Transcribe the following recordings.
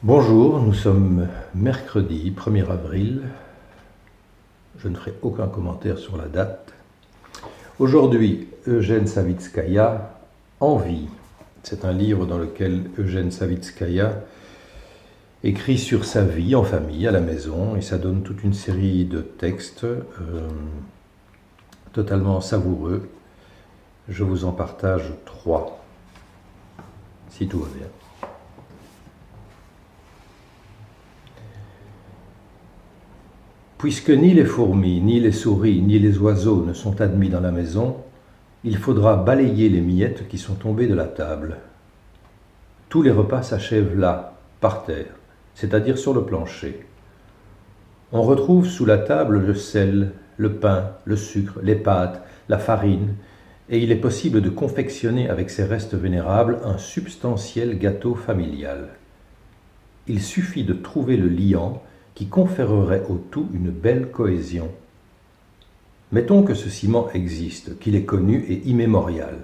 Bonjour, nous sommes mercredi 1er avril. Je ne ferai aucun commentaire sur la date. Aujourd'hui, Eugène Savitskaya, Envie. C'est un livre dans lequel Eugène Savitskaya écrit sur sa vie en famille, à la maison, et ça donne toute une série de textes totalement savoureux. Je vous en partage 3, si tout va bien. Puisque ni les fourmis, ni les souris, ni les oiseaux ne sont admis dans la maison, il faudra balayer les miettes qui sont tombées de la table. Tous les repas s'achèvent là, par terre, c'est-à-dire sur le plancher. On retrouve sous la table le sel, le pain, le sucre, les pâtes, la farine, et il est possible de confectionner avec ces restes vénérables un substantiel gâteau familial. Il suffit de trouver le liant qui conférerait au tout une belle cohésion. Mettons que ce ciment existe, qu'il est connu et immémorial.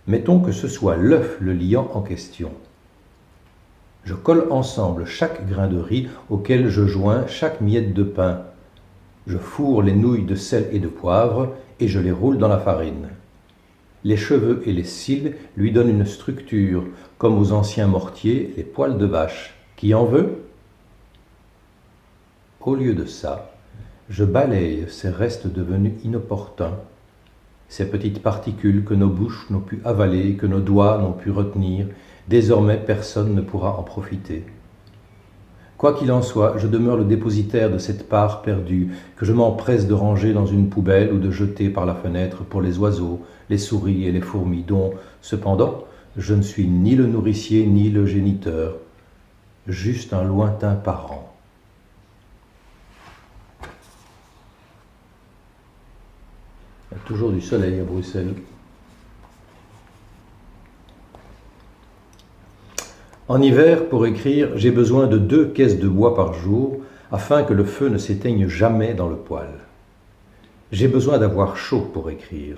Mettons que ce soit l'œuf le liant en question. Je colle ensemble chaque grain de riz auquel je joins chaque miette de pain. Je fourre les nouilles de sel et de poivre et je les roule dans la farine. Les cheveux et les cils lui donnent une structure, comme aux anciens mortiers les poils de vache. Qui en veut ? Au lieu de ça, je balaye ces restes devenus inopportuns, ces petites particules que nos bouches n'ont pu avaler, que nos doigts n'ont pu retenir. Désormais, personne ne pourra en profiter. Quoi qu'il en soit, je demeure le dépositaire de cette part perdue que je m'empresse de ranger dans une poubelle ou de jeter par la fenêtre pour les oiseaux, les souris et les fourmis, dont, cependant, je ne suis ni le nourricier ni le géniteur, juste un lointain parent. Il y a toujours du soleil à Bruxelles. En hiver, pour écrire, j'ai besoin de 2 caisses de bois par jour afin que le feu ne s'éteigne jamais dans le poêle. J'ai besoin d'avoir chaud pour écrire.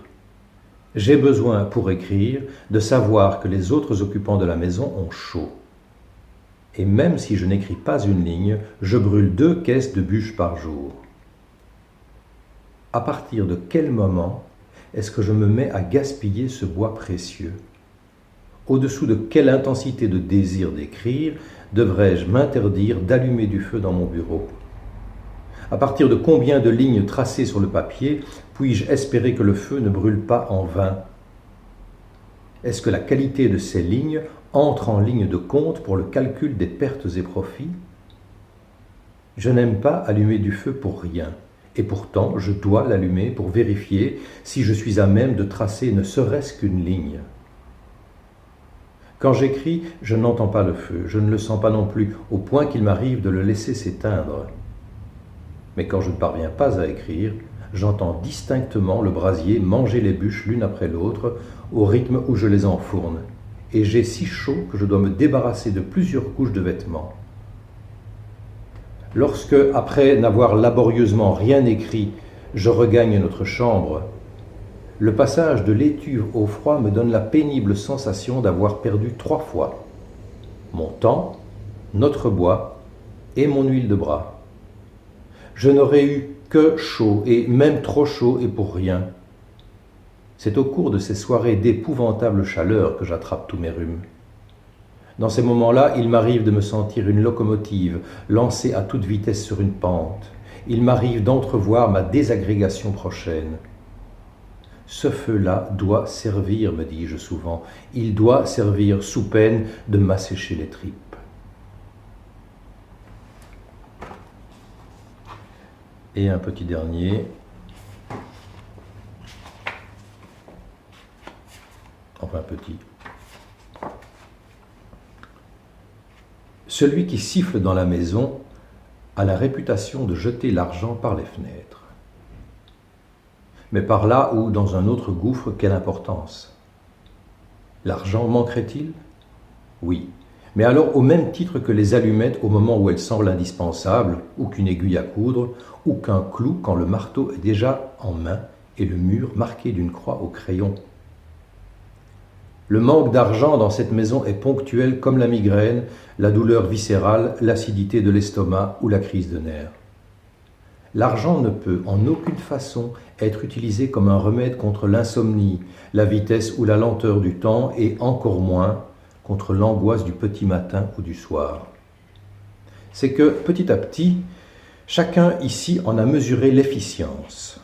J'ai besoin, pour écrire, de savoir que les autres occupants de la maison ont chaud. Et même si je n'écris pas une ligne, je brûle 2 caisses de bûches par jour. À partir de quel moment est-ce que je me mets à gaspiller ce bois précieux ? Au-dessous de quelle intensité de désir d'écrire devrais-je m'interdire d'allumer du feu dans mon bureau ? À partir de combien de lignes tracées sur le papier puis-je espérer que le feu ne brûle pas en vain ? Est-ce que la qualité de ces lignes entre en ligne de compte pour le calcul des pertes et profits ? Je n'aime pas allumer du feu pour rien. Et pourtant, je dois l'allumer pour vérifier si je suis à même de tracer ne serait-ce qu'une ligne. Quand j'écris, je n'entends pas le feu, je ne le sens pas non plus, au point qu'il m'arrive de le laisser s'éteindre. Mais quand je ne parviens pas à écrire, j'entends distinctement le brasier manger les bûches l'une après l'autre, au rythme où je les enfourne. Et j'ai si chaud que je dois me débarrasser de plusieurs couches de vêtements. Lorsque, après n'avoir laborieusement rien écrit, je regagne notre chambre, le passage de l'étuve au froid me donne la pénible sensation d'avoir perdu 3 fois mon temps, notre bois et mon huile de bras. Je n'aurais eu que chaud, et même trop chaud, et pour rien. C'est au cours de ces soirées d'épouvantable chaleur que j'attrape tous mes rhumes. Dans ces moments-là, il m'arrive de me sentir une locomotive lancée à toute vitesse sur une pente. Il m'arrive d'entrevoir ma désagrégation prochaine. Ce feu-là doit servir, me dis-je souvent. Il doit servir sous peine de m'assécher les tripes. Et un petit dernier. Enfin petit. Celui qui siffle dans la maison a la réputation de jeter l'argent par les fenêtres. Mais par là ou dans un autre gouffre, quelle importance ? L'argent manquerait-il ? Oui, mais alors au même titre que les allumettes au moment où elles semblent indispensables, ou qu'une aiguille à coudre, ou qu'un clou quand le marteau est déjà en main et le mur marqué d'une croix au crayon. Le manque d'argent dans cette maison est ponctuel comme la migraine, la douleur viscérale, l'acidité de l'estomac ou la crise de nerfs. L'argent ne peut en aucune façon être utilisé comme un remède contre l'insomnie, la vitesse ou la lenteur du temps et encore moins contre l'angoisse du petit matin ou du soir. C'est que petit à petit, chacun ici en a mesuré l'efficience.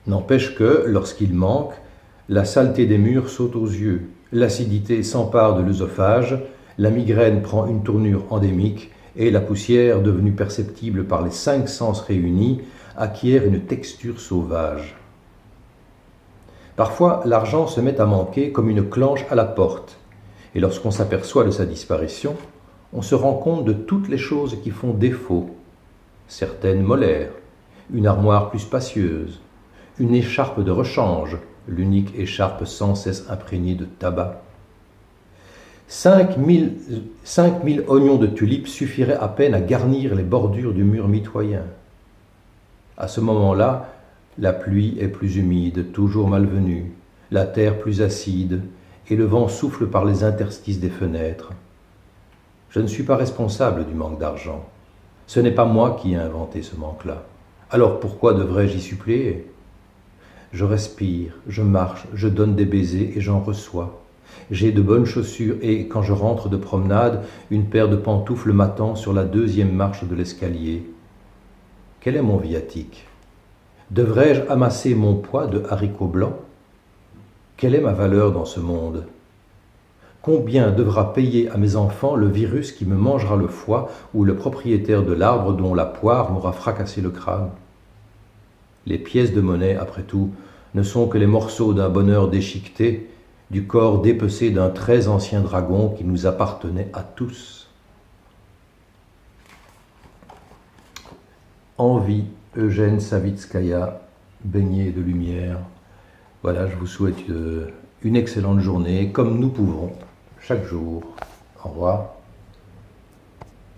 N'empêche que, lorsqu'il manque, la saleté des murs saute aux yeux, l'acidité s'empare de l'œsophage, la migraine prend une tournure endémique et la poussière, devenue perceptible par les 5 sens réunis, acquiert une texture sauvage. Parfois, l'argent se met à manquer comme une clenche à la porte, et lorsqu'on s'aperçoit de sa disparition, on se rend compte de toutes les choses qui font défaut. Certaines molaires, une armoire plus spacieuse, une écharpe de rechange, l'unique écharpe sans cesse imprégnée de tabac. 5000 oignons de tulipes suffiraient à peine à garnir les bordures du mur mitoyen. À ce moment-là, la pluie est plus humide, toujours malvenue, la terre plus acide, et le vent souffle par les interstices des fenêtres. Je ne suis pas responsable du manque d'argent. Ce n'est pas moi qui ai inventé ce manque-là. Alors pourquoi devrais-je y suppléer ? Je respire, je marche, je donne des baisers et j'en reçois. J'ai de bonnes chaussures et, quand je rentre de promenade, une paire de pantoufles m'attend sur la 2e marche de l'escalier. Quel est mon viatique ? Devrais-je amasser mon poids de haricots blancs ? Quelle est ma valeur dans ce monde ? Combien devra payer à mes enfants le virus qui me mangera le foie ou le propriétaire de l'arbre dont la poire m'aura fracassé le crâne ? Les pièces de monnaie, après tout, ne sont que les morceaux d'un bonheur déchiqueté, du corps dépecé d'un très ancien dragon qui nous appartenait à tous. Envie, Eugène Savitskaya, baignée de lumière. Voilà, je vous souhaite une excellente journée, comme nous pouvons, chaque jour. Au revoir.